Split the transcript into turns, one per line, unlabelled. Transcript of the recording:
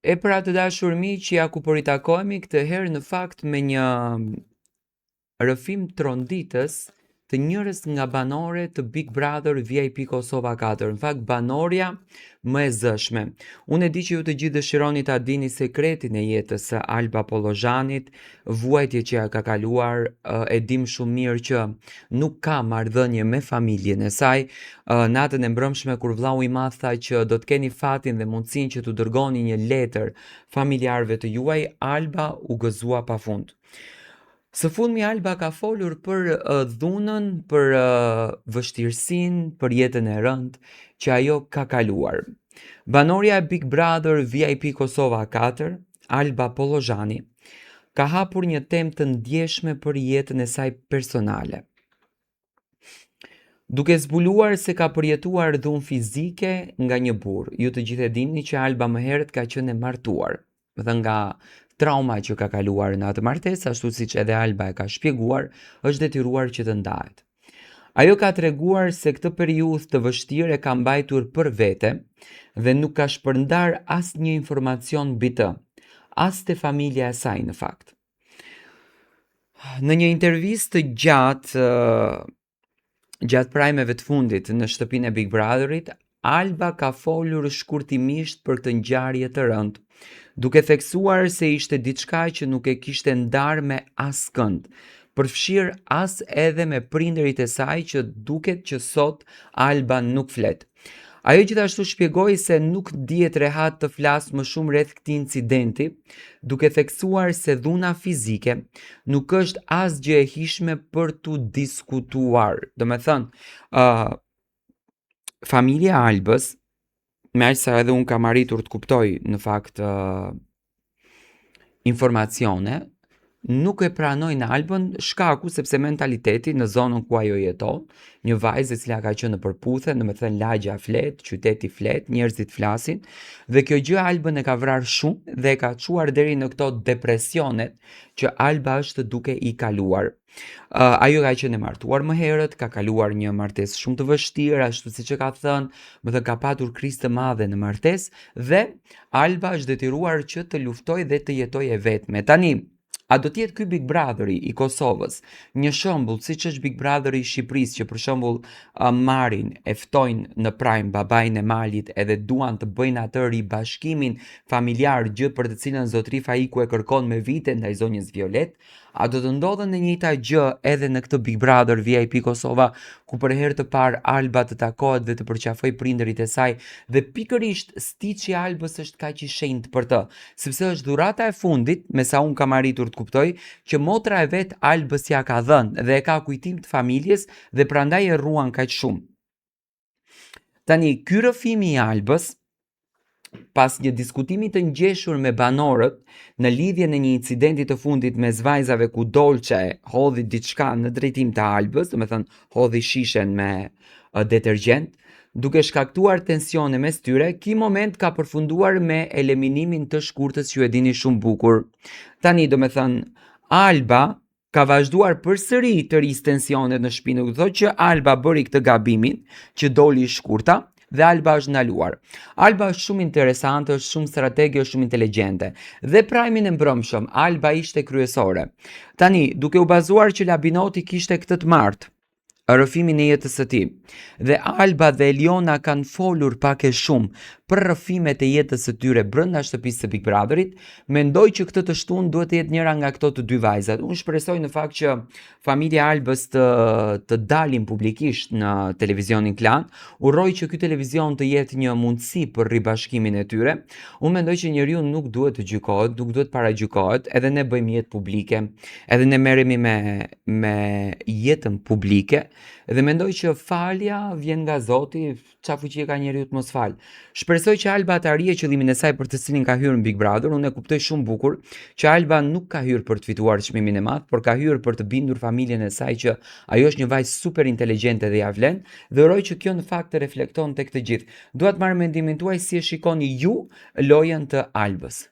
E pra të dashur miq, ja ku po ritakohemi këtë herë në fakt me një rrëfim tronditës të njërës nga banore të Big Brother VIP Kosova 4. Në fakt banorja më e zëshme. Unë e di që ju të gjithë dëshironi ta dini sekretin e jetës së Alba Pollozhanit, vuajtje që ja ka kaluar, e dim shumë mirë që nuk ka marrëdhënie me familjen e saj. Natën e mbrëmshme kur vllau i madh tha që do të keni fatin dhe mundësinë që t'u dërgoni një letër familjarëve të juaj, Alba u gëzua pafund. Së fundmi Alba ka folur për dhunën, për vështirësinë, për jetën e rëndë që ajo ka kaluar. Banorja e Big Brother VIP Kosova 4, Alba Pollozhani, ka hapur një temë të ndjeshme për jetën e saj personale. Duke zbuluar se ka përjetuar dhunë fizike nga një burr. Ju të gjithë e dini që Alba më herët ka qenë e martuar, dhe nga trauma që ka kaluar në atë martesë, ashtu siç edhe Alba e ka shpjeguar, është detyruar që të ndahet. Ajo ka treguar se këtë periudhë të vështirë e ka mbajtur për vete dhe nuk ka shpërndar asnjë informacion mbi të, as te familja e saj në fakt. Në një intervistë gjatë prajmeve të fundit në shtëpinë e Big Brotherit, Alba ka folur shkurtimisht për këtë ngjarje të rëndë, duke theksuar se ishte diçka që nuk e kishte ndarë me askënd, përfshirë as edhe me prindërit e saj që duket që sot Alba nuk flet. Ajo gjithashtu shpjegoi se nuk dihet rehat të flasë më shumë rreth këtij incidenti, duke theksuar se dhuna fizike nuk është asgjë e hishme për tu diskutuar. Domethënë, familja e Albës, me aq sa edhe unë kam arritur të kuptoj në fakt informacione, nuk e pranojnë Albën shkaku sepse mentaliteti në zonën ku ajo jeton, një vajzë e cila ka qenë në përputhe, domethënë lagja flet, qyteti flet, njerëzit flasin, dhe kjo gjë Albën e ka vrarë shumë dhe e ka çuar deri në këto depresionet që Alba është duke i kaluar. Ajo ka qenë e martuar më herët, ka kaluar një martesë shumë të vështirë, ashtu siç e ka thënë, më ka patur krizë të madhe në martesë dhe Alba është detyruar që të luftojë dhe të jetojë e vetme. Tani, a do t'jetë ky Big Brotheri i Kosovës një shembull siç është Big Brotheri i Shqipërisë, që për shembull marrin, e ftojnë në prime babain e malit edhe duan të bëjnë atë ribashkimin familjar, gjë për të cilën zotëri Faiku e kërkon me vite ndaj zonjës Violet? A do të ndodhen e njëjta gjë edhe në këtë Big Brother VIP Kosova, ku për herë të parë Alba të takohet dhe të përqafoj prindërit e saj, dhe pikërisht stiçi i Albës është kaq i shenjtë për të, sepse është dhurata e fundit, me sa unë kam arritur të kuptoj, që motra e vet Albës ja ka dhënë dhe e ka kujtim të familjes dhe prandaj e ruan kaq shumë. Tani, ky rrëfimi i Albës, pas një diskutimi të ngjeshur me banorët në lidhje në një incidenti të fundit mes vajzave ku Dolce hodhi diçka në drejtim të Albës, domethënë hodhi shishen me detergjent, duke shkaktuar tensione mes tyre, ky moment ka përfunduar me eliminimin të shkurtës që e dini shumë bukur. Tani, domethënë, Alba ka vazhduar përsëri të rrisë tensionet në shtëpi, do të thotë që Alba bëri këtë gabimin që doli shkurta dhe Alba është ndaluar. Alba është shumë interesante, është shumë stratege, është shumë inteligjente. Dhe prajmin e mbrëmshëm, Alba ishte kryesore. Tani, duke u bazuar që Labinoti kishte këtë të martë, rrëfimin e jetës së tij, dhe Alba dhe Eliona kanë folur pak e shumë për rrëfimet e jetës së tyre brenda shtëpisë së Big Brotherit, mendoj që këtë të shtunë duhet të jetë njëra nga këto të dy vajzat. Unë shpresoj në fakt që familja e Albës të dalin publikisht në televizionin Klan, uroj që ky televizion të jetë një mundësi për ribashkimin e tyre. Unë mendoj që njeriu nuk duhet të gjykohet, nuk duhet paragjykohet, edhe ne bëjmë jetë publike, edhe ne merremi me jetën publike, dhe mendoj që falja vjen nga Zoti, çfarë fuqi ka njeriu të mos fal. Shpresoj që Alba të arrijë qëllimin e saj për të cilin ka hyrë në Big Brother. Unë e kuptoj shumë bukur që Alba nuk ka hyrë për të fituar çmimin e madh, por ka hyrë për të bindur familjen e saj që ajo është një vajzë super inteligjente dhe ja vlen, dhe uroj që kjo në fakt të reflekton tek të gjithë. Dua të marr mendimin tuaj si e shikoni ju lojën të Albës.